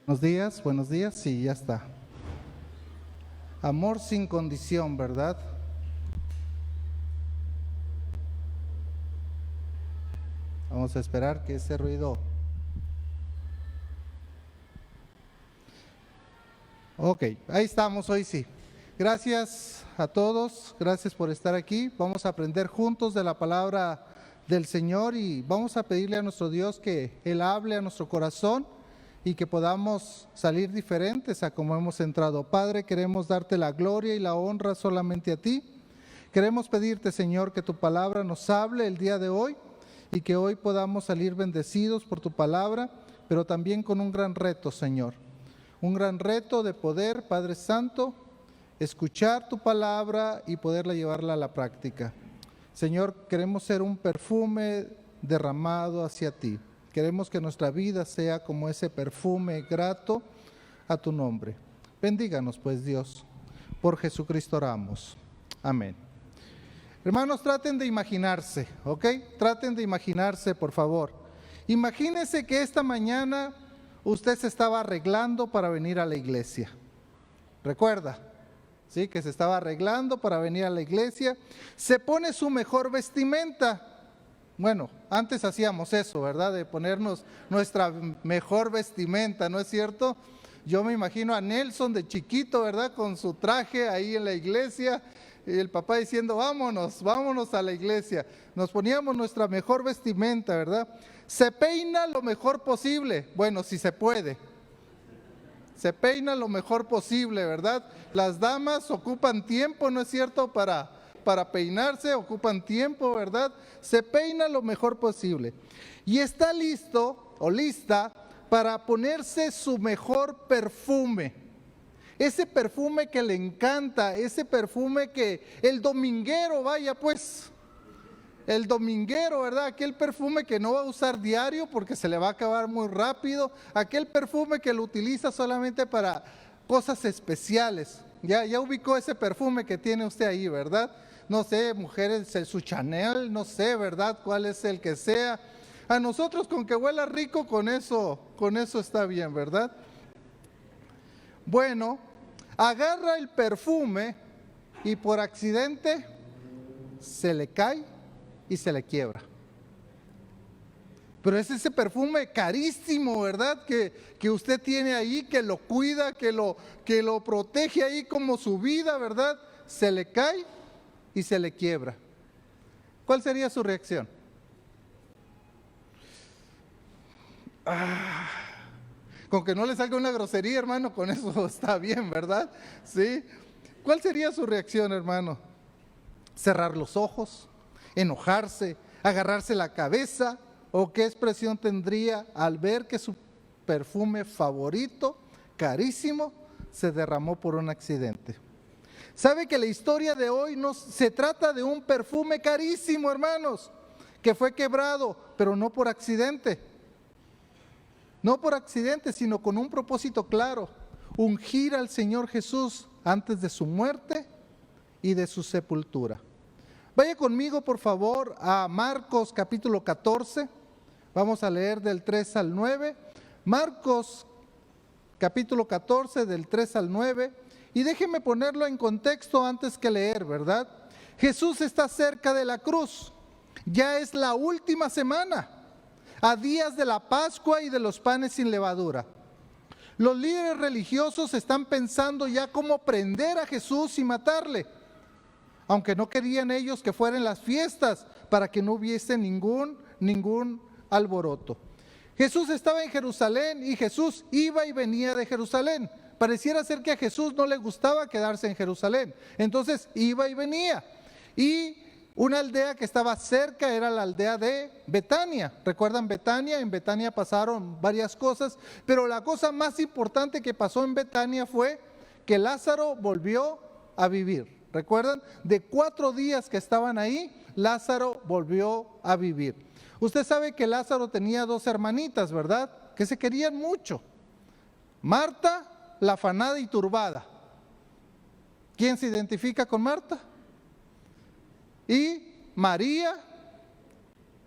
Buenos días, sí, ya está. Amor sin condición, ¿verdad? Vamos a esperar que ese ruido... Ok, ahí estamos, hoy sí. Gracias a todos, gracias por estar aquí. Vamos a aprender juntos de la palabra del Señor y vamos a pedirle a nuestro Dios que Él hable a nuestro corazón y que podamos salir diferentes a como hemos entrado. Padre, queremos darte la gloria y la honra solamente a ti. Queremos pedirte, Señor, que tu palabra nos hable el día de hoy y que hoy podamos salir bendecidos por tu palabra, pero también con un gran reto, Señor. Un gran reto de poder, Padre Santo, escuchar tu palabra y poderla llevarla a la práctica. Señor, queremos ser un perfume derramado hacia ti. Queremos que nuestra vida sea como ese perfume grato a tu nombre. Bendíganos, pues, Dios. Por Jesucristo oramos. Amén. Hermanos, traten de imaginarse, ¿ok? Traten de imaginarse, por favor. Imagínense que esta mañana usted se estaba arreglando para venir a la iglesia. ¿Recuerda? Sí, que se estaba arreglando para venir a la iglesia. Se pone su mejor vestimenta. Bueno, antes hacíamos eso, ¿verdad? De ponernos nuestra mejor vestimenta, ¿no es cierto? Yo me imagino a Nelson de chiquito, ¿verdad? Con su traje ahí en la iglesia. Y el papá diciendo, vámonos a la iglesia. Nos poníamos nuestra mejor vestimenta, ¿verdad? Se peina lo mejor posible. Bueno, si se puede. Se peina lo mejor posible, ¿verdad? Las damas ocupan tiempo, ¿no es cierto? Para peinarse, ocupan tiempo, ¿verdad? Se peina lo mejor posible. Y está listo o lista para ponerse su mejor perfume. Ese perfume que le encanta, ese perfume que el dominguero, vaya pues, el dominguero, ¿verdad? Aquel perfume que no va a usar diario porque se le va a acabar muy rápido, aquel perfume que lo utiliza solamente para cosas especiales. Ya ubicó ese perfume que tiene usted ahí, ¿verdad? No sé, mujeres, su Chanel, no sé, ¿verdad? ¿Cuál es el que sea? A nosotros con que huela rico, con eso está bien, ¿verdad? Bueno, agarra el perfume y por accidente se le cae y se le quiebra. Pero es ese perfume carísimo, ¿verdad? Que usted tiene ahí, que lo cuida, que lo protege ahí como su vida, ¿verdad? Se le cae y se le quiebra. ¿Cuál sería su reacción? Con que no le salga una grosería, hermano, con eso está bien, ¿verdad? ¿Sí? ¿Cuál sería su reacción, hermano? ¿Cerrar los ojos? ¿Enojarse? ¿Agarrarse la cabeza? ¿O qué expresión tendría al ver que su perfume favorito, carísimo, se derramó por un accidente? ¿Sabe que la historia de hoy no se trata de un perfume carísimo, hermanos, que fue quebrado, pero no por accidente? No por accidente, sino con un propósito claro: ungir al Señor Jesús antes de su muerte y de su sepultura. Vaya conmigo, por favor, a Marcos capítulo 14. Vamos a leer del 3 al 9. Marcos capítulo 14, del 3 al 9. Y déjeme ponerlo en contexto antes que leer, ¿verdad? Jesús está cerca de la cruz. Ya es la última semana, a días de la Pascua y de los panes sin levadura. Los líderes religiosos están pensando ya cómo prender a Jesús y matarle, aunque no querían ellos que fueran las fiestas para que no hubiese ningún alboroto. Jesús estaba en Jerusalén y Jesús iba y venía de Jerusalén. Pareciera ser que a Jesús no le gustaba quedarse en Jerusalén, entonces iba y venía. Y una aldea que estaba cerca era la aldea de Betania. ¿Recuerdan Betania? En Betania pasaron varias cosas, pero la cosa más importante que pasó en Betania fue que Lázaro volvió a vivir. ¿Recuerdan? De 4 días que estaban ahí, Lázaro volvió a vivir. Usted sabe que Lázaro tenía 2 hermanitas, ¿verdad? Que se querían mucho. Marta, la afanada y turbada. ¿Quién se identifica con Marta? Y María,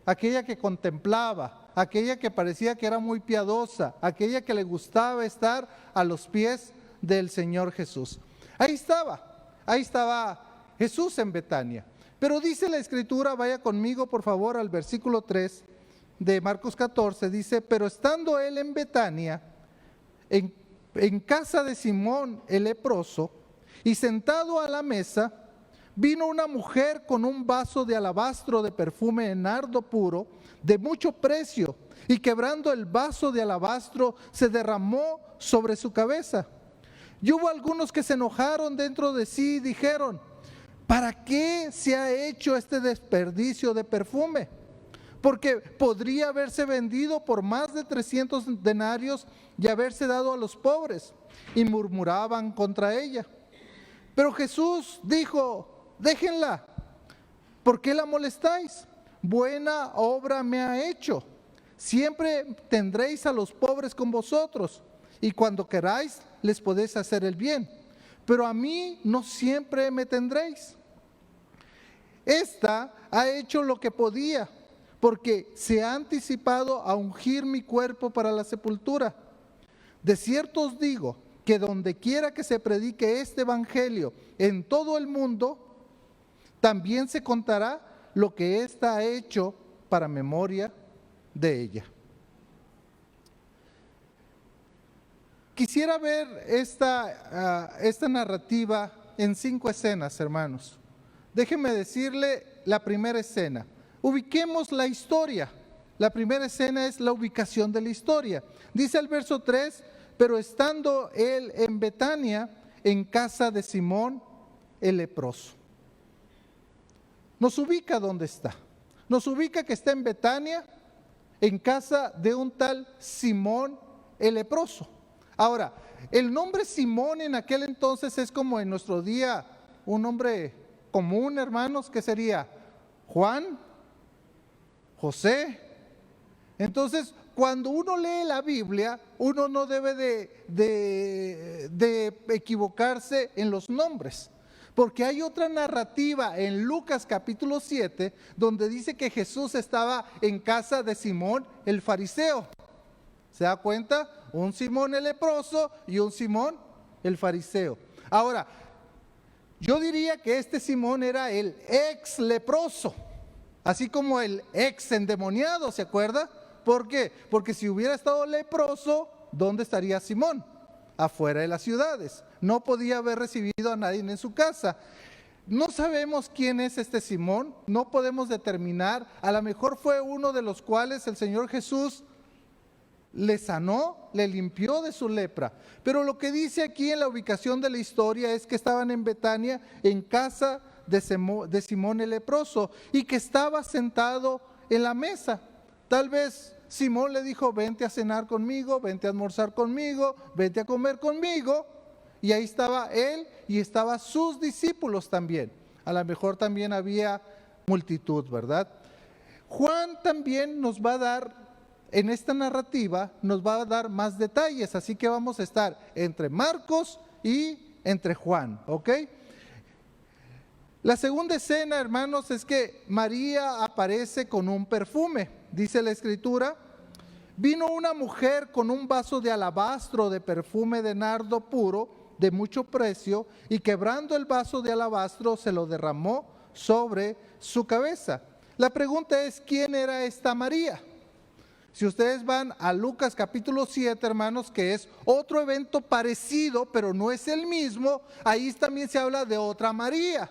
aquella que contemplaba, aquella que parecía que era muy piadosa, aquella que le gustaba estar a los pies del Señor Jesús. Ahí estaba Jesús en Betania. Pero dice la Escritura, vaya conmigo por favor al versículo 3 de Marcos 14, dice: pero estando él en Betania, en casa de Simón el leproso, y sentado a la mesa, vino una mujer con un vaso de alabastro de perfume de nardo puro, de mucho precio, y quebrando el vaso de alabastro, se derramó sobre su cabeza. Y hubo algunos que se enojaron dentro de sí y dijeron: ¿para qué se ha hecho este desperdicio de perfume? Porque podría haberse vendido por más de 300 denarios y haberse dado a los pobres. Y murmuraban contra ella. Pero Jesús dijo: déjenla, ¿por qué la molestáis? Buena obra me ha hecho. Siempre tendréis a los pobres con vosotros, y cuando queráis les podéis hacer el bien, pero a mí no siempre me tendréis. Esta ha hecho lo que podía, porque se ha anticipado a ungir mi cuerpo para la sepultura. De cierto os digo que donde quiera que se predique este evangelio en todo el mundo, también se contará lo que ésta ha hecho para memoria de ella. Quisiera ver esta narrativa en 5 escenas, hermanos. Déjenme decirle la primera escena. Ubiquemos la historia. La primera escena es la ubicación de la historia. Dice el verso 3: pero estando él en Betania, en casa de Simón el leproso. Nos ubica dónde está. Nos ubica que está en Betania, en casa de un tal Simón el leproso. Ahora, el nombre Simón en aquel entonces es como en nuestro día un nombre común, hermanos, que sería Juan, José. Entonces, cuando uno lee la Biblia, uno no debe de equivocarse en los nombres, porque hay otra narrativa en Lucas capítulo 7, donde dice que Jesús estaba en casa de Simón el fariseo. ¿Se da cuenta? Un Simón el leproso y un Simón el fariseo. Ahora, yo diría que este Simón era el ex leproso, así como el ex endemoniado, ¿se acuerda? ¿Por qué? Porque si hubiera estado leproso, ¿dónde estaría Simón? Afuera de las ciudades. No podía haber recibido a nadie en su casa. No sabemos quién es este Simón, no podemos determinar. A lo mejor fue uno de los cuales el Señor Jesús le sanó, le limpió de su lepra. Pero lo que dice aquí en la ubicación de la historia es que estaban en Betania, en casa de Simón el leproso, y que estaba sentado en la mesa. Tal vez Simón le dijo: vente a cenar conmigo, vente a almorzar conmigo, vente a comer conmigo. Y ahí estaba él y estaban sus discípulos también. A lo mejor también había multitud, ¿verdad? Juan también nos va a dar, en esta narrativa, nos va a dar más detalles. Así que vamos a estar entre Marcos y entre Juan, ¿ok? La segunda escena, hermanos, es que María aparece con un perfume. Dice la Escritura: vino una mujer con un vaso de alabastro de perfume de nardo puro, de mucho precio, y quebrando el vaso de alabastro se lo derramó sobre su cabeza. La pregunta es: ¿quién era esta María? Si ustedes van a Lucas capítulo 7, hermanos, que es otro evento parecido, pero no es el mismo, ahí también se habla de otra María.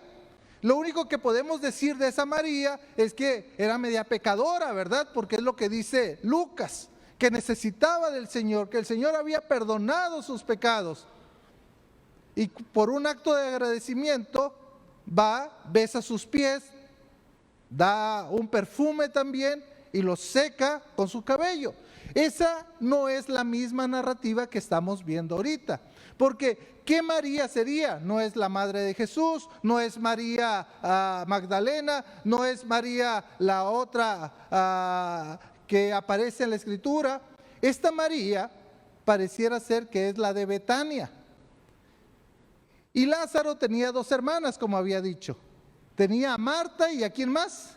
Lo único que podemos decir de esa María es que era media pecadora, ¿verdad? Porque es lo que dice Lucas, que necesitaba del Señor, que el Señor había perdonado sus pecados. Y por un acto de agradecimiento va, besa sus pies, da un perfume también y los seca con su cabello. Esa no es la misma narrativa que estamos viendo ahorita. Porque, ¿qué María sería? No es la madre de Jesús, no es María Magdalena, no es María la otra que aparece en la Escritura. Esta María pareciera ser que es la de Betania. Y Lázaro tenía 2 hermanas, como había dicho. Tenía a Marta y ¿a quién más?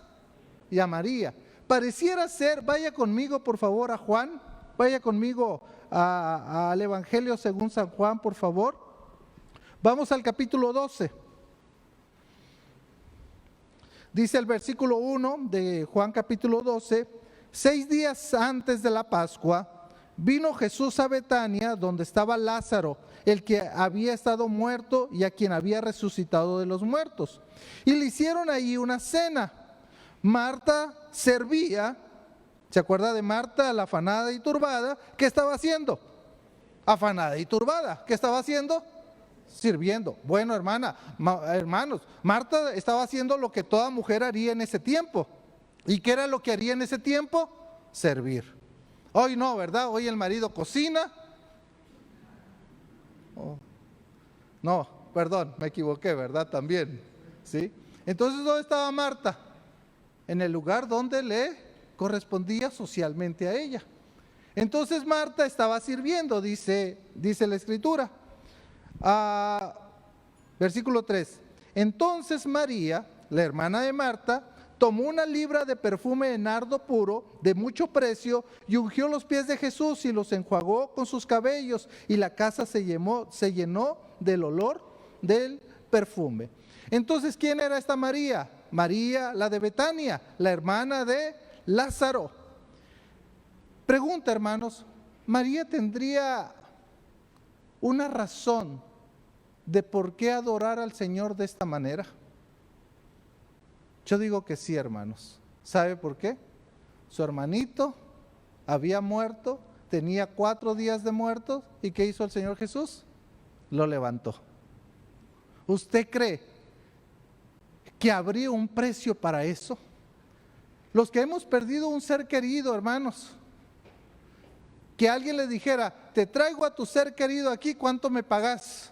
Y a María. Pareciera ser, vaya conmigo por favor a Juan, vaya conmigo al Evangelio según San Juan, por favor. Vamos al capítulo 12. Dice el versículo 1 de Juan capítulo 12: 6 días antes de la Pascua, vino Jesús a Betania, donde estaba Lázaro, el que había estado muerto y a quien había resucitado de los muertos. Y le hicieron ahí una cena. Marta servía. ¿Se acuerda de Marta, la afanada y turbada? ¿Qué estaba haciendo? Afanada y turbada. ¿Qué estaba haciendo? Sirviendo. Bueno, hermanos, Marta estaba haciendo lo que toda mujer haría en ese tiempo. ¿Y qué era lo que haría en ese tiempo? Servir. Hoy no, ¿verdad? Hoy el marido cocina. Oh. No, perdón, me equivoqué, ¿verdad? También, ¿sí? Entonces, ¿dónde estaba Marta? En el lugar donde le correspondía socialmente a ella. Entonces Marta estaba sirviendo, dice la Escritura. Versículo 3. Entonces María, la hermana de Marta, tomó una libra de perfume de nardo puro, de mucho precio, y ungió los pies de Jesús y los enjuagó con sus cabellos, y la casa se llenó del olor del perfume. Entonces, ¿quién era esta María? María, la de Betania, la hermana de Lázaro. Pregunta, hermanos, ¿María tendría una razón de por qué adorar al Señor de esta manera? Yo digo que sí, hermanos. ¿Sabe por qué? Su hermanito había muerto, tenía 4 días de muerto, ¿y qué hizo el Señor Jesús? Lo levantó. ¿Usted cree que habría un precio para eso? Los que hemos perdido un ser querido, hermanos, que alguien le dijera: te traigo a tu ser querido aquí, ¿cuánto me pagas?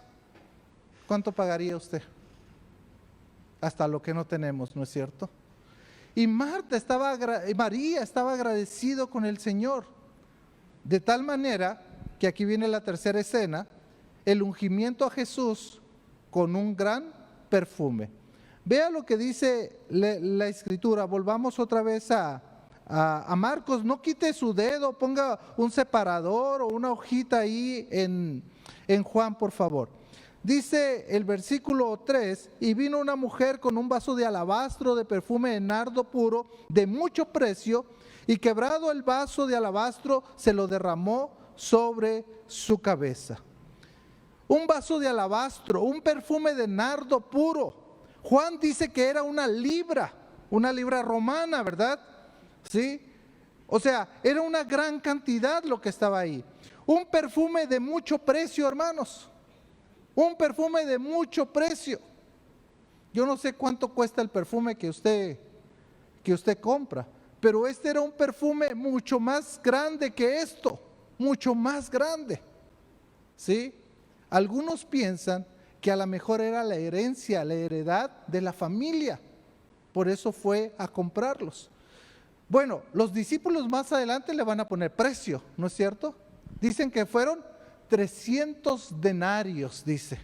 ¿Cuánto pagaría usted? Hasta lo que no tenemos, ¿no es cierto? Y María estaba agradecido con el Señor, de tal manera que aquí viene la tercera escena: el ungimiento a Jesús con un gran perfume. Vea lo que dice la Escritura. Volvamos otra vez a Marcos. No quite su dedo, ponga un separador o una hojita ahí en Juan, por favor. Dice el versículo 3: y vino una mujer con un vaso de alabastro de perfume de nardo puro de mucho precio, y quebrado el vaso de alabastro se lo derramó sobre su cabeza. Un vaso de alabastro, un perfume de nardo puro. Juan dice que era una libra romana, ¿verdad? ¿Sí? O sea, era una gran cantidad lo que estaba ahí. Un perfume de mucho precio, hermanos. Un perfume de mucho precio. Yo no sé cuánto cuesta el perfume que usted compra, pero este era un perfume mucho más grande que esto, mucho más grande. ¿Sí? Algunos piensan que a lo mejor era la herencia, la heredad de la familia, por eso fue a comprarlos. Bueno, los discípulos más adelante le van a poner precio, ¿no es cierto? Dicen que fueron 300 denarios, dice.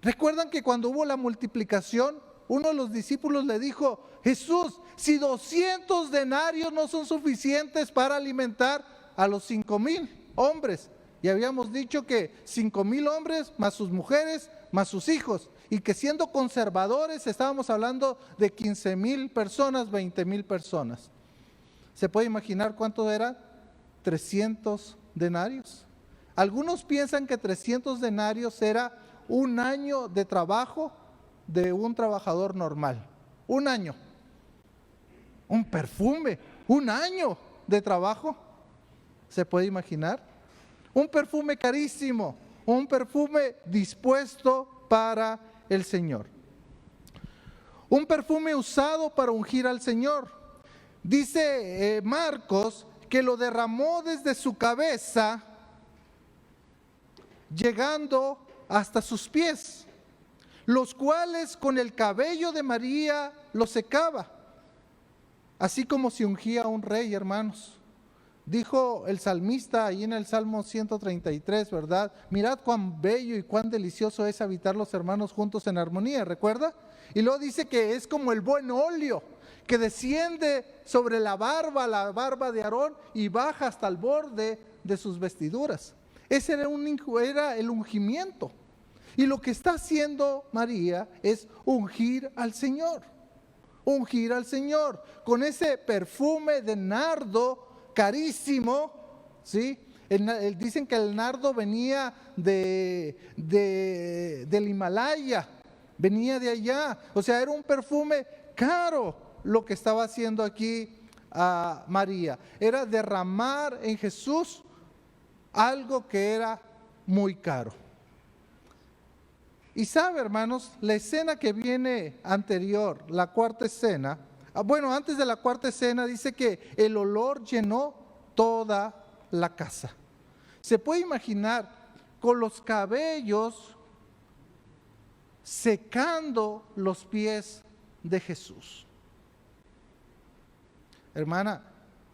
¿Recuerdan que cuando hubo la multiplicación, uno de los discípulos le dijo: Jesús, si 200 denarios no son suficientes para alimentar a los 5,000 hombres? Y habíamos dicho que 5,000 hombres más sus mujeres, más sus hijos, y que siendo conservadores estábamos hablando de 15,000 personas, 20,000 personas. ¿Se puede imaginar cuánto era? 300 denarios. Algunos piensan que 300 denarios era un año de trabajo de un trabajador normal. Un año. Un perfume, un año de trabajo. ¿Se puede imaginar? Un perfume carísimo, un perfume dispuesto para el Señor. Un perfume usado para ungir al Señor. Dice Marcos que lo derramó desde su cabeza, llegando hasta sus pies, los cuales con el cabello de María lo secaba, así como se ungía a un rey, hermanos. Dijo el salmista ahí en el Salmo 133, ¿verdad? Mirad cuán bello y cuán delicioso es habitar los hermanos juntos en armonía, ¿recuerda? Y luego dice que es como el buen óleo que desciende sobre la barba de Aarón y baja hasta el borde de sus vestiduras. Ese era el ungimiento. Y lo que está haciendo María es ungir al Señor con ese perfume de nardo carísimo, ¿sí? Dicen que el nardo venía del Himalaya, venía de allá, o sea, era un perfume caro lo que estaba haciendo aquí a María, era derramar en Jesús algo que era muy caro. Y sabe, hermanos, la escena que viene anterior, la cuarta escena, antes de la cuarta escena dice que el olor llenó toda la casa. Se puede imaginar con los cabellos secando los pies de Jesús. Hermana,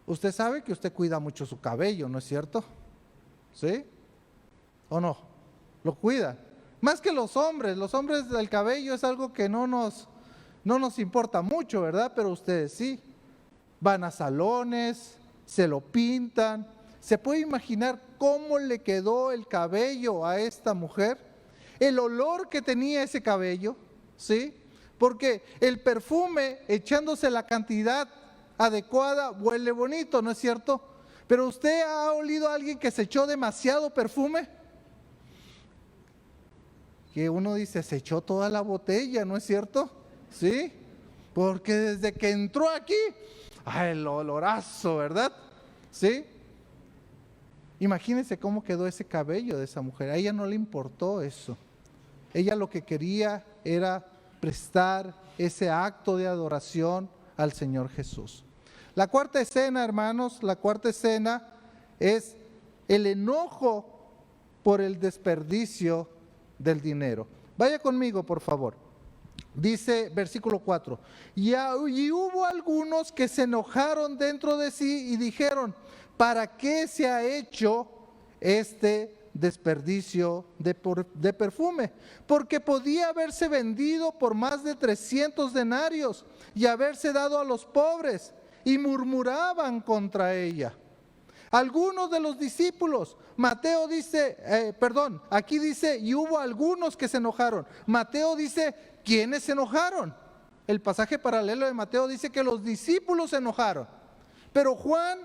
usted sabe que usted cuida mucho su cabello, ¿no es cierto? ¿Sí? ¿O no? ¿Lo cuida? Más que los hombres del cabello es algo que no nos importa mucho, ¿verdad? Pero ustedes sí, van a salones, se lo pintan. ¿Se puede imaginar cómo le quedó el cabello a esta mujer? El olor que tenía ese cabello, ¿sí? Porque el perfume, echándose la cantidad adecuada, huele bonito, ¿no es cierto? Pero ¿usted ha olido a alguien que se echó demasiado perfume? Que uno dice, se echó toda la botella, ¿no es cierto? ¿Sí? Porque desde que entró aquí, el olorazo, ¿verdad? ¿Sí? Imagínense cómo quedó ese cabello de esa mujer. A ella no le importó eso. Ella lo que quería era prestar ese acto de adoración al Señor Jesús. La cuarta escena, hermanos, la cuarta escena es el enojo por el desperdicio del dinero. Vaya conmigo, por favor. Dice versículo 4, y hubo algunos que se enojaron dentro de sí y dijeron, ¿para qué se ha hecho este desperdicio de perfume? Porque podía haberse vendido por más de 300 denarios y haberse dado a los pobres, y murmuraban contra ella. Algunos de los discípulos, Mateo dice, aquí dice, y hubo algunos que se enojaron. Mateo dice, ¿quiénes se enojaron? El pasaje paralelo de Mateo dice que los discípulos se enojaron. Pero Juan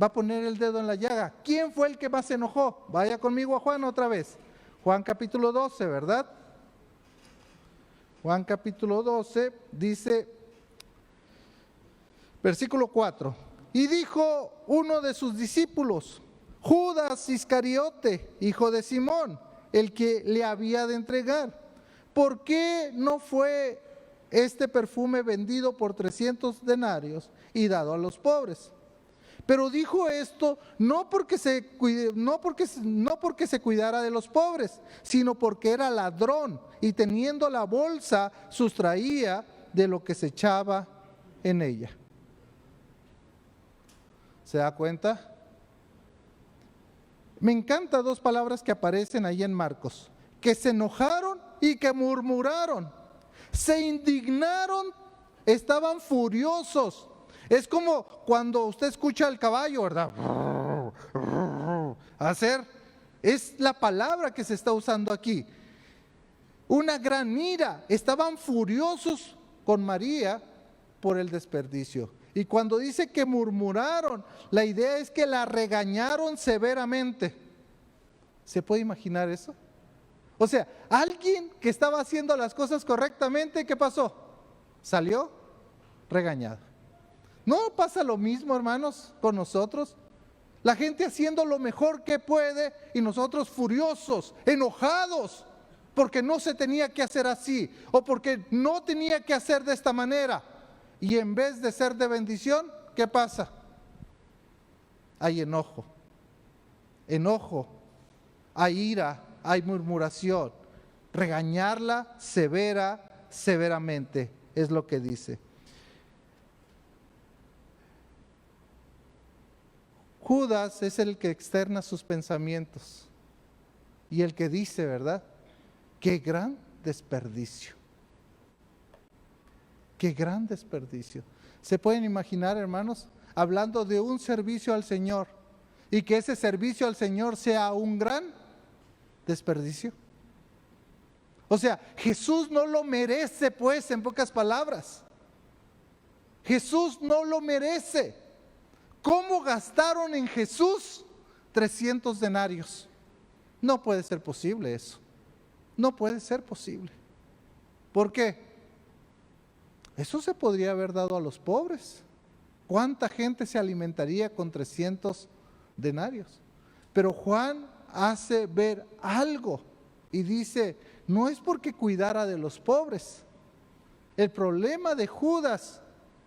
va a poner el dedo en la llaga. ¿Quién fue el que más se enojó? Vaya conmigo a Juan otra vez. Juan capítulo 12, ¿verdad? Juan capítulo 12 dice, versículo 4. Y dijo uno de sus discípulos, Judas Iscariote, hijo de Simón, el que le había de entregar, ¿por qué no fue este perfume vendido por 300 denarios y dado a los pobres? Pero dijo esto no porque se cuidara de los pobres, sino porque era ladrón y teniendo la bolsa sustraía de lo que se echaba en ella. ¿Se da cuenta? Me encantan dos palabras que aparecen ahí en Marcos, que se enojaron y que murmuraron, se indignaron, estaban furiosos. Es como cuando usted escucha al caballo, ¿verdad? Es la palabra que se está usando aquí. Una gran ira, estaban furiosos con María por el desperdicio. Y cuando dice que murmuraron, la idea es que la regañaron severamente. ¿Se puede imaginar eso? O sea, alguien que estaba haciendo las cosas correctamente, ¿qué pasó? Salió regañado. ¿No pasa lo mismo, hermanos, con nosotros? La gente haciendo lo mejor que puede y nosotros furiosos, enojados, porque no se tenía que hacer así o porque no tenía que hacer de esta manera. Y en vez de ser de bendición, ¿qué pasa? Hay enojo, hay ira, hay murmuración. Regañarla severamente, es lo que dice. Judas es el que externa sus pensamientos y el que dice, ¿verdad? ¡Qué gran desperdicio! Qué gran desperdicio. ¿Se pueden imaginar, hermanos, hablando de un servicio al Señor y que ese servicio al Señor sea un gran desperdicio? O sea, Jesús no lo merece, pues, en pocas palabras. Jesús no lo merece. ¿Cómo gastaron en Jesús 300 denarios? No puede ser posible eso. No puede ser posible. ¿Por qué? Eso se podría haber dado a los pobres. ¿Cuánta gente se alimentaría con 300 denarios? Pero Juan hace ver algo y dice, no es porque cuidara de los pobres. El problema de Judas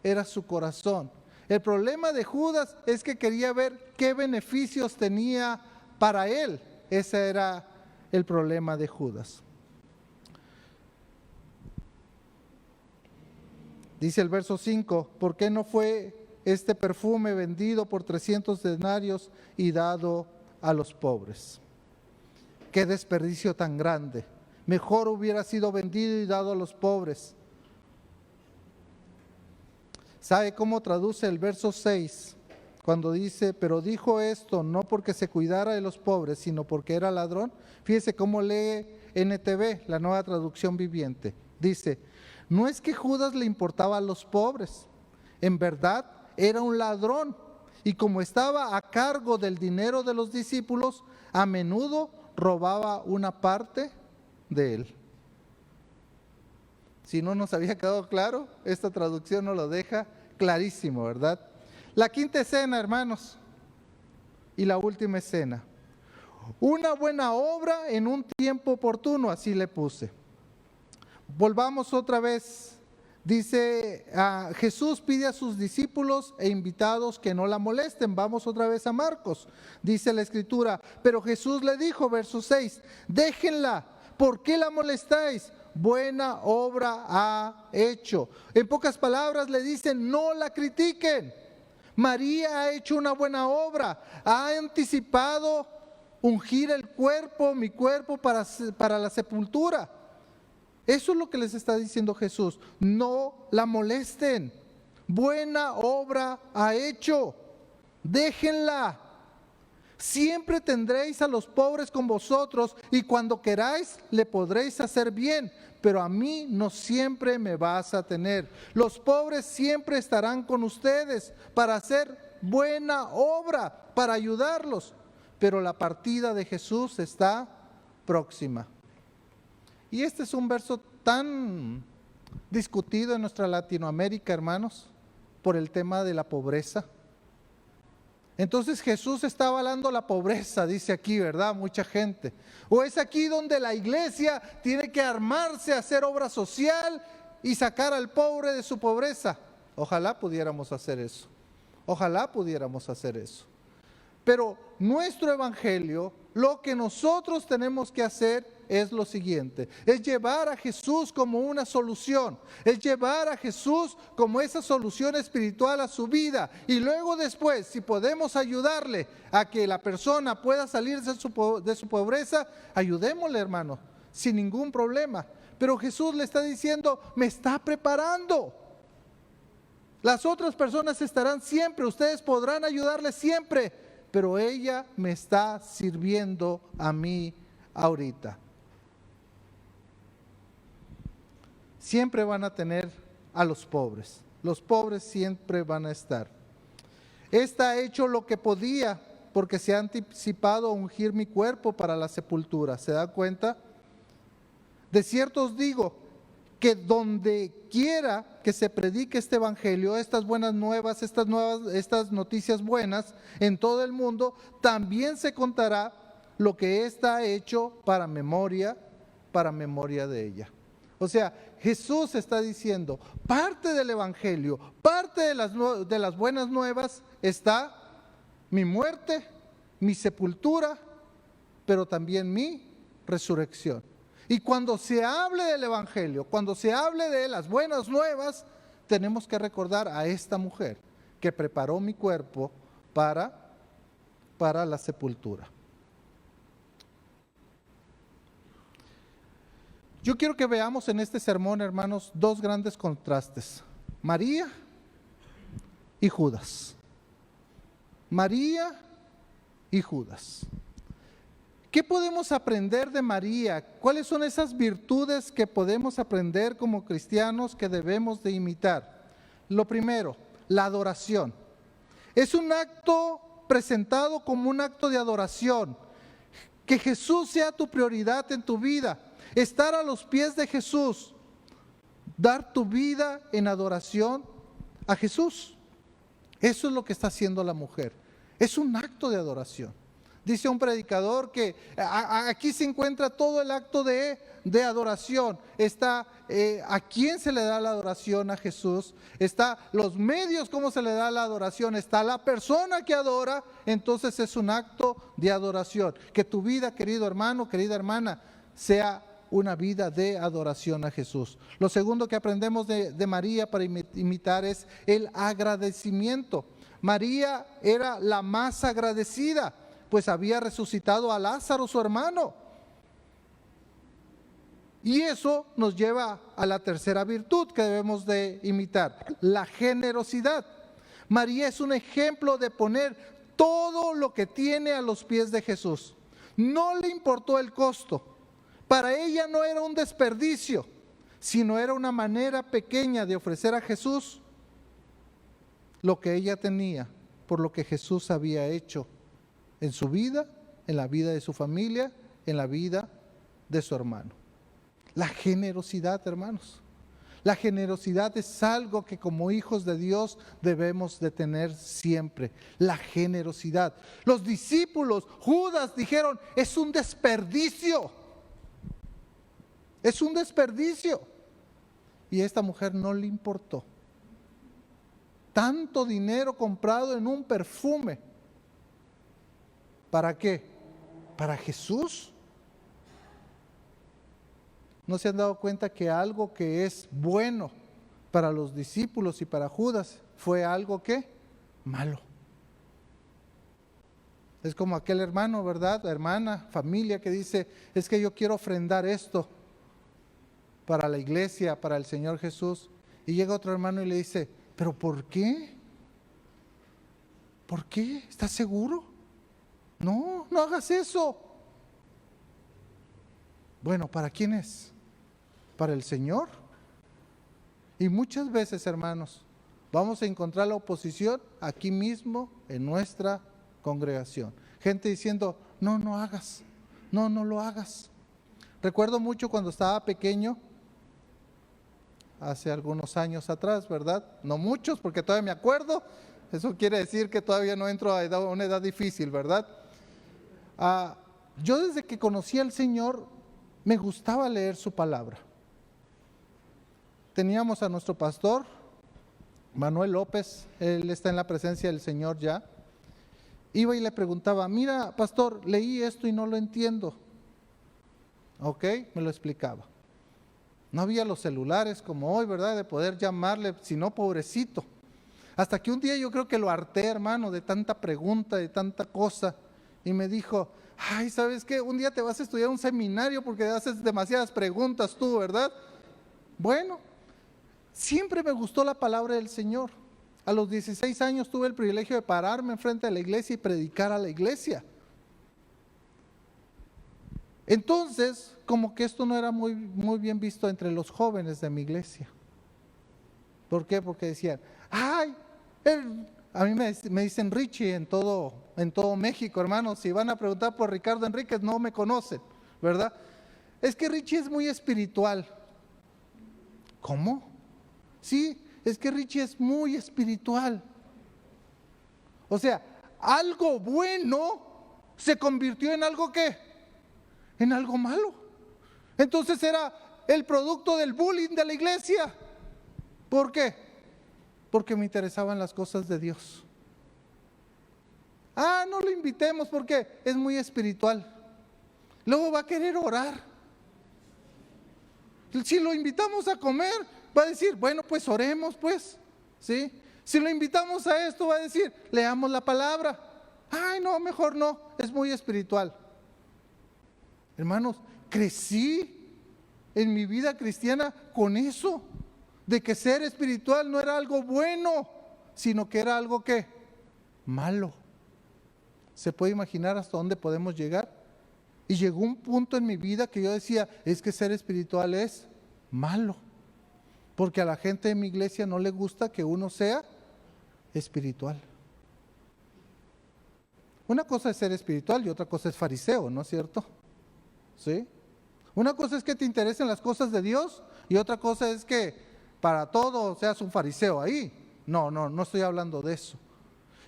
era su corazón. El problema de Judas es que quería ver qué beneficios tenía para él. Ese era el problema de Judas. Dice el verso 5, ¿por qué no fue este perfume vendido por 300 denarios y dado a los pobres? Qué desperdicio tan grande. Mejor hubiera sido vendido y dado a los pobres. ¿Sabe cómo traduce el verso 6? Cuando dice, pero dijo esto no porque se cuidara de los pobres, sino porque era ladrón. Fíjese cómo lee NTV, la Nueva Traducción Viviente. Dice, no es que Judas le importaba a los pobres, en verdad era un ladrón y como estaba a cargo del dinero de los discípulos, a menudo robaba una parte de él. Si no nos había quedado claro, esta traducción nos lo deja clarísimo, ¿verdad? La quinta escena, hermanos, y la última escena. Una buena obra en un tiempo oportuno, así le puse. Volvamos otra vez. Dice, Jesús pide a sus discípulos e invitados que no la molesten. Vamos otra vez a Marcos. Dice la Escritura, pero Jesús le dijo, verso 6, déjenla, ¿por qué la molestáis? Buena obra ha hecho. En pocas palabras le dicen, no la critiquen. María ha hecho una buena obra, ha anticipado ungir el cuerpo, mi cuerpo para la sepultura. Eso es lo que les está diciendo Jesús. No la molesten. Buena obra ha hecho. Déjenla. Siempre tendréis a los pobres con vosotros y cuando queráis le podréis hacer bien, pero a mí no siempre me vas a tener. Los pobres siempre estarán con ustedes para hacer buena obra, para ayudarlos, pero la partida de Jesús está próxima. Y este es un verso tan discutido en nuestra Latinoamérica, hermanos, por el tema de la pobreza. Entonces Jesús está avalando la pobreza, dice aquí, ¿verdad? Mucha gente. O es aquí donde la iglesia tiene que armarse a hacer obra social y sacar al pobre de su pobreza. Ojalá pudiéramos hacer eso. Ojalá pudiéramos hacer eso. Pero nuestro evangelio, lo que nosotros tenemos que hacer es lo siguiente, es llevar a Jesús como una solución, es llevar a Jesús como esa solución espiritual a su vida y luego después, si podemos ayudarle a que la persona pueda salir de su pobreza, ayudémosle, hermano, sin ningún problema. Pero Jesús le está diciendo, me está preparando. Las otras personas estarán siempre, ustedes podrán ayudarle siempre, pero ella me está sirviendo a mí ahorita. Siempre van a tener a los pobres siempre van a estar. Esta ha hecho lo que podía porque se ha anticipado a ungir mi cuerpo para la sepultura. ¿Se da cuenta? De cierto os digo que donde quiera que se predique este evangelio, estas buenas nuevas, estas noticias buenas en todo el mundo, también se contará lo que ésta ha hecho para memoria de ella. O sea, Jesús está diciendo, parte del evangelio, parte de las buenas nuevas está mi muerte, mi sepultura, pero también mi resurrección. Y cuando se hable del evangelio, cuando se hable de las buenas nuevas, tenemos que recordar a esta mujer que preparó mi cuerpo para la sepultura. Yo quiero que veamos en este sermón, hermanos, dos grandes contrastes: María y Judas. María y Judas. ¿Qué podemos aprender de María? ¿Cuáles son esas virtudes que podemos aprender como cristianos que debemos de imitar? Lo primero, la adoración. Es un acto presentado como un acto de adoración. Que Jesús sea tu prioridad en tu vida. Estar a los pies de Jesús. Dar tu vida en adoración a Jesús. Eso es lo que está haciendo la mujer. Es un acto de adoración. Dice un predicador que aquí se encuentra todo el acto de adoración. Está a quién se le da la adoración a Jesús. Está los medios, cómo se le da la adoración. Está la persona que adora. Entonces es un acto de adoración. Que tu vida, querido hermano, querida hermana, sea una vida de adoración a Jesús. Lo segundo que aprendemos de María para imitar es el agradecimiento. María era la más agradecida, pues había resucitado a Lázaro, su hermano. Y eso nos lleva a la tercera virtud que debemos de imitar, la generosidad. María es un ejemplo de poner todo lo que tiene a los pies de Jesús. No le importó el costo. Para ella no era un desperdicio, sino era una manera pequeña de ofrecer a Jesús lo que ella tenía, por lo que Jesús había hecho en su vida, en la vida de su familia, en la vida de su hermano. La generosidad, hermanos. La generosidad es algo que como hijos de Dios debemos de tener siempre. La generosidad. Los discípulos, Judas, dijeron, es un desperdicio. Es un desperdicio. Y a esta mujer no le importó. Tanto dinero comprado en un perfume. ¿Para qué? ¿Para Jesús? ¿No se han dado cuenta que algo que es bueno para los discípulos y para Judas fue algo que malo? Es como aquel hermano, ¿verdad? Hermana, familia que dice, es que yo quiero ofrendar esto para la iglesia, para el Señor Jesús. Y llega otro hermano y le dice, ¿pero por qué? ¿Por qué? ¿Estás seguro? No, no hagas eso. Bueno, ¿para quién es? ¿Para el Señor? Y muchas veces, hermanos, vamos a encontrar la oposición aquí mismo en nuestra congregación. Gente diciendo, no, no hagas, no, no lo hagas. Recuerdo mucho cuando estaba pequeño, hace algunos años atrás, ¿verdad? No muchos, porque todavía me acuerdo. Eso quiere decir que todavía no entro a una edad difícil, ¿verdad? Yo desde que conocí al Señor, me gustaba leer su palabra. Teníamos a nuestro pastor, Manuel López, él está en la presencia del Señor ya. Iba y le preguntaba, mira, pastor, leí esto y no lo entiendo. Ok, me lo explicaba. No había los celulares como hoy, ¿verdad? De poder llamarle, sino pobrecito. Hasta que un día yo creo que lo harté, hermano, de tanta pregunta, de tanta cosa. Y me dijo, ay, ¿sabes qué? Un día te vas a estudiar un seminario porque haces demasiadas preguntas tú, ¿verdad? Bueno, siempre me gustó la palabra del Señor. A los 16 años tuve el privilegio de pararme enfrente de la iglesia y predicar a la iglesia. Entonces, como que esto no era muy bien visto entre los jóvenes de mi iglesia. ¿Por qué? Porque decían, ay, a mí me dicen Richie en todo México, hermanos. Si van a preguntar por Ricardo Enríquez, no me conocen, ¿verdad? Es que Richie es muy espiritual. ¿Cómo? Sí, es que Richie es muy espiritual. O sea, algo bueno se convirtió en algo ¿qué? En algo malo. Entonces era el producto del bullying de la iglesia. ¿Por qué? Porque me interesaban las cosas de Dios. No lo invitemos porque es muy espiritual. Luego va a querer orar. Si lo invitamos a comer, va a decir, bueno, pues oremos, pues. ¿Sí? Si lo invitamos a esto, va a decir, leamos la palabra. Ay, no, mejor no, es muy espiritual. Hermanos, crecí en mi vida cristiana con eso, de que ser espiritual no era algo bueno, sino que era algo que malo. ¿Se puede imaginar hasta dónde podemos llegar? Y llegó un punto en mi vida que yo decía, es que ser espiritual es malo, porque a la gente de mi iglesia no le gusta que uno sea espiritual. Una cosa es ser espiritual y otra cosa es fariseo, ¿no es cierto? ¿Sí? Una cosa es que te interesen las cosas de Dios y otra cosa es que para todo seas un fariseo ahí. No estoy hablando de eso.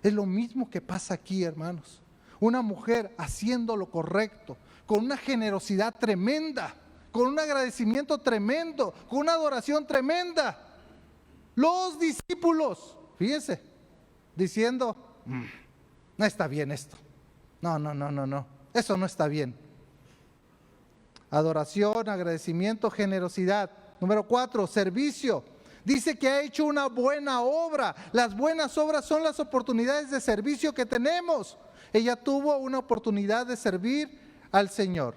Es lo mismo que pasa aquí, hermanos. Una mujer haciendo lo correcto, con una generosidad tremenda, con un agradecimiento tremendo, con una adoración tremenda. Los discípulos, fíjense, diciendo, no está bien esto. No, eso no está bien. Adoración, agradecimiento, generosidad. Número 4, servicio. Dice que ha hecho una buena obra. Las buenas obras son las oportunidades de servicio que tenemos. Ella tuvo una oportunidad de servir al Señor.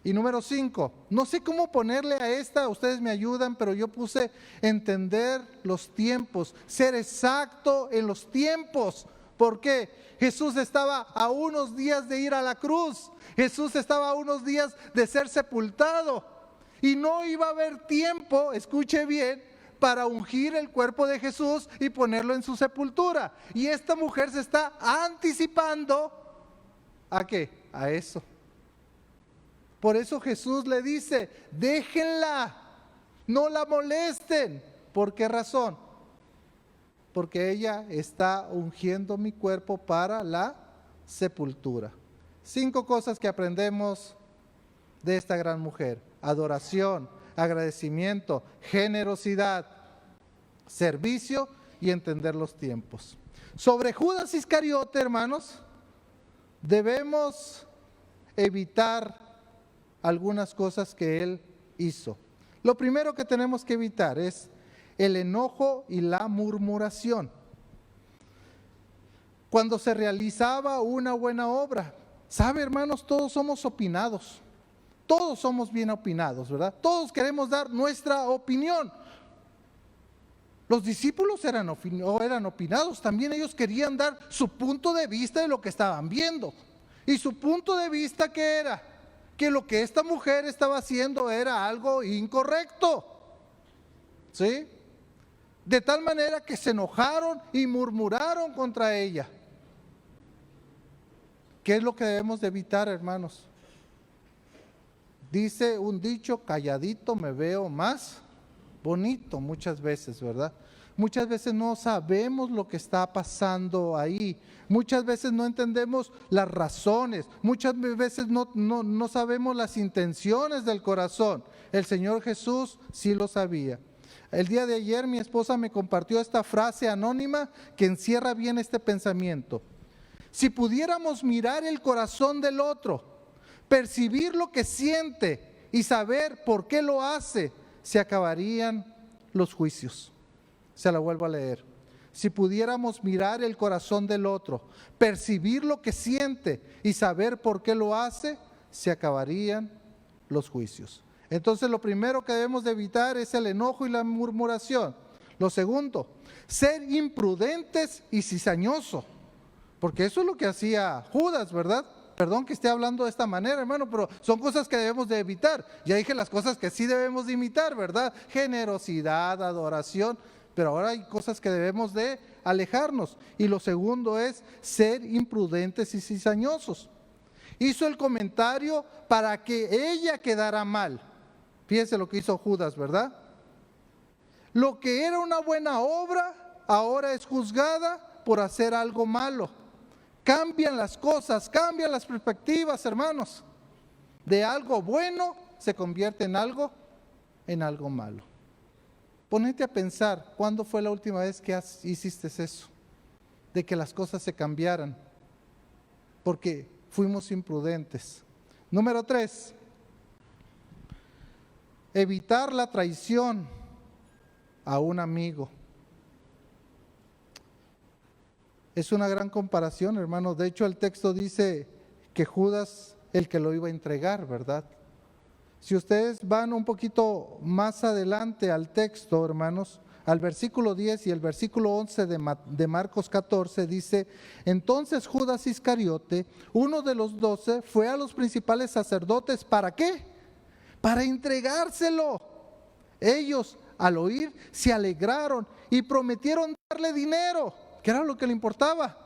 Y número 5, no sé cómo ponerle a esta, ustedes me ayudan, pero yo puse entender los tiempos, ser exacto en los tiempos. ¿Por qué? Jesús estaba a unos días de ir a la cruz. Jesús estaba a unos días de ser sepultado. Y no iba a haber tiempo, escuche bien, para ungir el cuerpo de Jesús y ponerlo en su sepultura. Y esta mujer se está anticipando ¿a qué? A eso. Por eso Jesús le dice, déjenla, no la molesten. ¿Por qué razón? Porque ella está ungiendo mi cuerpo para la sepultura. 5 cosas que aprendemos de esta gran mujer: adoración, agradecimiento, generosidad, servicio y entender los tiempos. Sobre Judas Iscariote, hermanos, debemos evitar algunas cosas que él hizo. Lo primero que tenemos que evitar es el enojo y la murmuración. Cuando se realizaba una buena obra, ¿sabe, hermanos? Todos somos opinados. Todos somos bien opinados, ¿verdad? Todos queremos dar nuestra opinión. Los discípulos eran opinados, también ellos querían dar su punto de vista de lo que estaban viendo. Y su punto de vista, ¿qué era? Que lo que esta mujer estaba haciendo era algo incorrecto. ¿Sí? De tal manera que se enojaron y murmuraron contra ella. ¿Qué es lo que debemos de evitar, hermanos? Dice un dicho, calladito me veo más bonito, muchas veces, ¿verdad? Muchas veces no sabemos lo que está pasando ahí, muchas veces no entendemos las razones, muchas veces no sabemos las intenciones del corazón. El Señor Jesús sí lo sabía. El día de ayer mi esposa me compartió esta frase anónima que encierra bien este pensamiento. Si pudiéramos mirar el corazón del otro, percibir lo que siente y saber por qué lo hace, se acabarían los juicios. Se la vuelvo a leer. Si pudiéramos mirar el corazón del otro, percibir lo que siente y saber por qué lo hace, se acabarían los juicios. Entonces lo primero que debemos de evitar es el enojo y la murmuración. Lo segundo, ser imprudentes y cizañosos, porque eso es lo que hacía Judas, ¿verdad? Perdón que esté hablando de esta manera, hermano, pero son cosas que debemos de evitar. Ya dije las cosas que sí debemos de imitar, ¿verdad? Generosidad, adoración, pero ahora hay cosas que debemos de alejarnos. Y lo segundo es ser imprudentes y cizañosos. Hizo el comentario para que ella quedara mal. Fíjense lo que hizo Judas, ¿verdad? Lo que era una buena obra, ahora es juzgada por hacer algo malo. Cambian las cosas, cambian las perspectivas, hermanos. De algo bueno se convierte en algo malo. Ponete a pensar, ¿cuándo fue la última vez que hiciste eso? De que las cosas se cambiaran, porque fuimos imprudentes. Número 3, evitar la traición a un amigo. Es una gran comparación, hermano. De hecho, el texto dice que Judas, el que lo iba a entregar, ¿verdad? Si ustedes van un poquito más adelante al texto, hermanos, al versículo 10 y el versículo 11 de Marcos 14, dice: entonces Judas Iscariote, uno de los 12, fue a los principales sacerdotes. ¿Para qué? Para entregárselo. Ellos, al oír, se alegraron y prometieron darle dinero, que era lo que le importaba,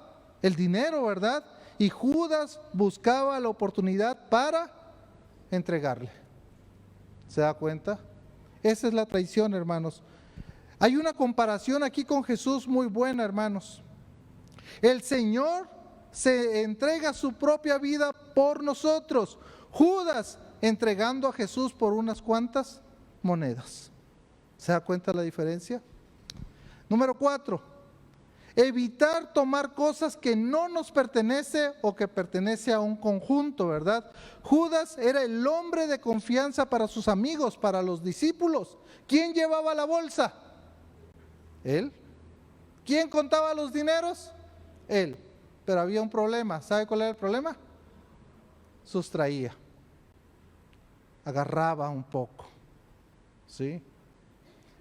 el dinero, ¿verdad? Y Judas buscaba la oportunidad para entregarle. ¿Se da cuenta? Esa es la traición, hermanos. Hay una comparación aquí con Jesús muy buena, hermanos. El Señor se entrega su propia vida por nosotros. Judas entregando a Jesús por unas cuantas monedas. ¿Se da cuenta la diferencia? Número 4, evitar tomar cosas que no nos pertenece o que pertenece a un conjunto, ¿verdad? Judas era el hombre de confianza para sus amigos, para los discípulos. ¿Quién llevaba la bolsa? Él. ¿Quién contaba los dineros? Él. Pero había un problema. ¿Sabe cuál era el problema? Sustraía. Agarraba un poco. ¿Sí?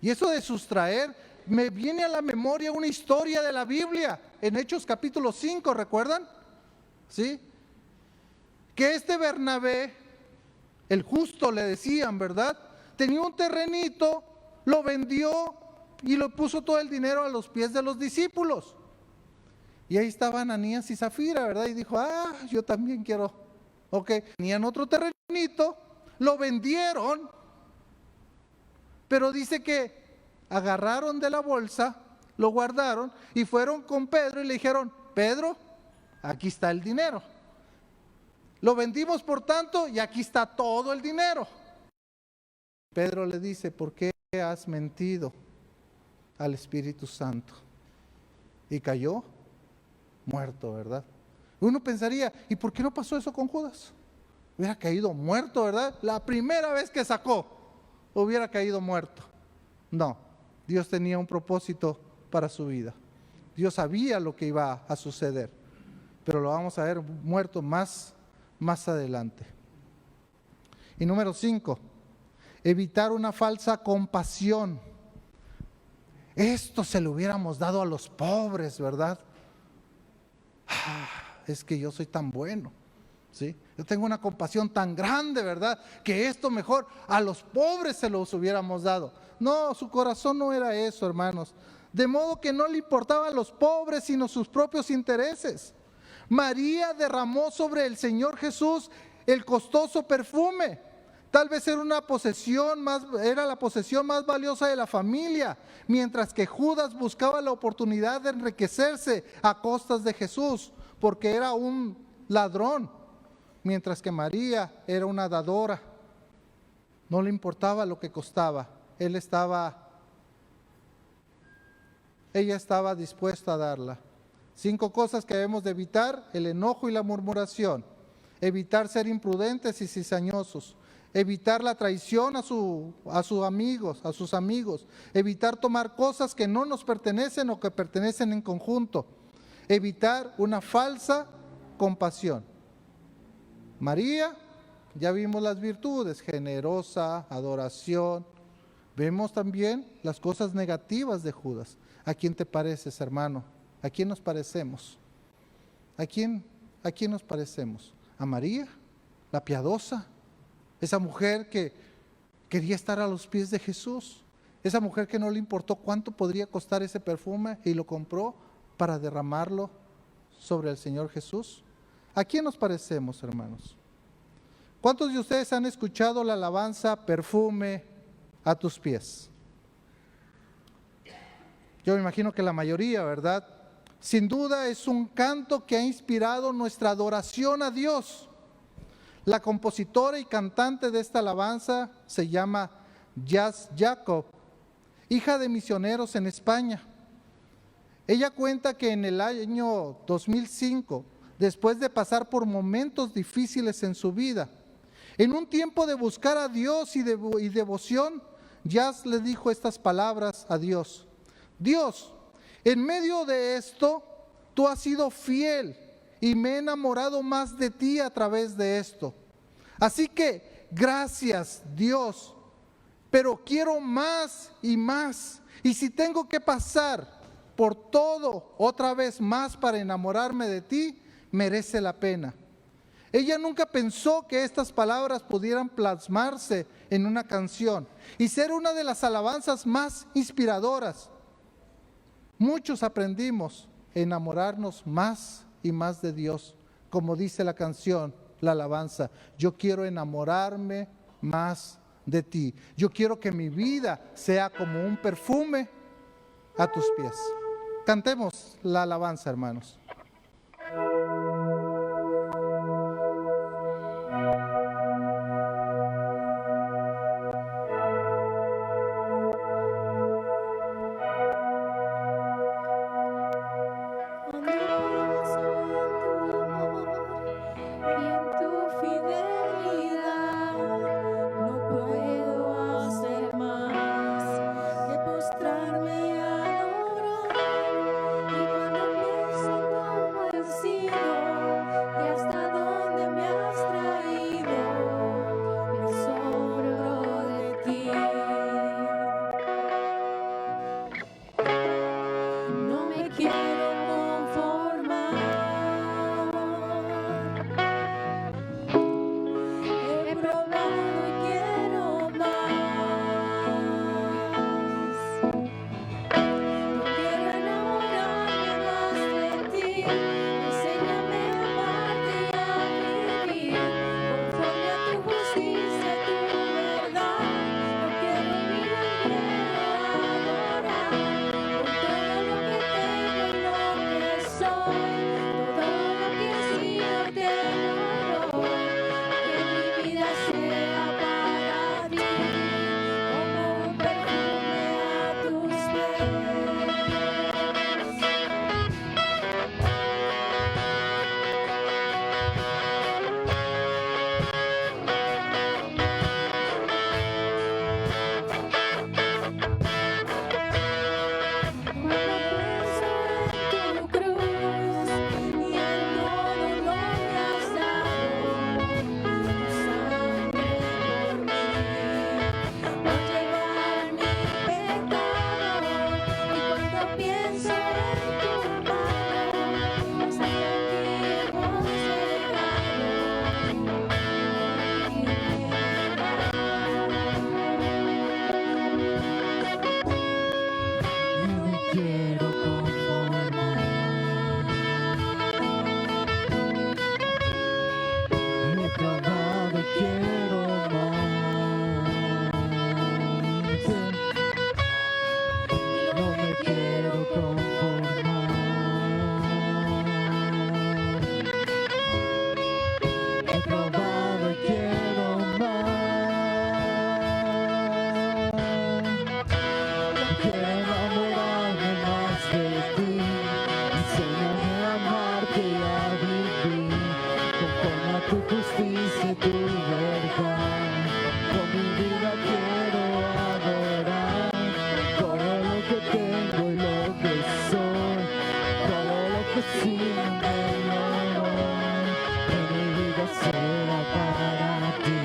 Y eso de sustraer, me viene a la memoria una historia de la Biblia, en Hechos capítulo 5, ¿recuerdan? ¿Sí? Que Bernabé, el justo le decían, ¿verdad? Tenía un terrenito, lo vendió y lo puso todo el dinero a los pies de los discípulos. Y ahí estaban Ananías y Zafira, ¿verdad? Y dijo: yo también quiero. Ok, tenían otro terrenito, lo vendieron, pero dice que agarraron de la bolsa, lo guardaron y fueron con Pedro y le dijeron: Pedro, aquí está el dinero. Lo vendimos por tanto y aquí está todo el dinero. Pedro le dice: ¿por qué has mentido al Espíritu Santo? Y cayó muerto, ¿verdad? Uno pensaría: ¿y por qué no pasó eso con Judas? Hubiera caído muerto, ¿verdad? La primera vez que sacó, hubiera caído muerto. No, Dios tenía un propósito para su vida. Dios sabía lo que iba a suceder, pero lo vamos a ver muerto más adelante. Y número 5, evitar una falsa compasión. Esto se lo hubiéramos dado a los pobres, ¿verdad? Es que yo soy tan bueno, ¿sí? Yo tengo una compasión tan grande, ¿verdad? Que esto mejor a los pobres se los hubiéramos dado. No, su corazón no era eso, hermanos. De modo que no le importaban a los pobres, sino sus propios intereses. María derramó sobre el Señor Jesús el costoso perfume. Tal vez era la posesión más valiosa de la familia, mientras que Judas buscaba la oportunidad de enriquecerse a costas de Jesús, porque era un ladrón, mientras que María era una dadora. No le importaba lo que costaba, ella estaba dispuesta a darla. 5 cosas que debemos de evitar: el enojo y la murmuración, evitar ser imprudentes y cizañosos, evitar la traición a sus amigos, evitar tomar cosas que no nos pertenecen o que pertenecen en conjunto, evitar una falsa compasión. María, ya vimos las virtudes: generosa, adoración. Vemos también las cosas negativas de Judas. ¿A quién te pareces, hermano? ¿A quién nos parecemos? ¿A quién nos parecemos? ¿A María, la piadosa? Esa mujer que quería estar a los pies de Jesús. Esa mujer que no le importó cuánto podría costar ese perfume y lo compró para derramarlo sobre el Señor Jesús. ¿A quién nos parecemos, hermanos? ¿Cuántos de ustedes han escuchado la alabanza "Perfume a tus pies"? Yo me imagino que la mayoría, ¿verdad? Sin duda es un canto que ha inspirado nuestra adoración a Dios. La compositora y cantante de esta alabanza se llama Jazz Jacob, hija de misioneros en España. Ella cuenta que en el año 2005, después de pasar por momentos difíciles en su vida, en un tiempo de buscar a Dios y devoción, Jazz le dijo estas palabras a Dios: Dios, en medio de esto, tú has sido fiel y me he enamorado más de ti a través de esto. Así que gracias Dios, pero quiero más y más. Y si tengo que pasar por todo otra vez más para enamorarme de ti, merece la pena. Ella nunca pensó que estas palabras pudieran plasmarse en una canción y ser una de las alabanzas más inspiradoras. Muchos aprendimos a enamorarnos más y más de Dios, como dice la canción, la alabanza. Yo quiero enamorarme más de ti. Yo quiero que mi vida sea como un perfume a tus pies. Cantemos la alabanza, hermanos. He probado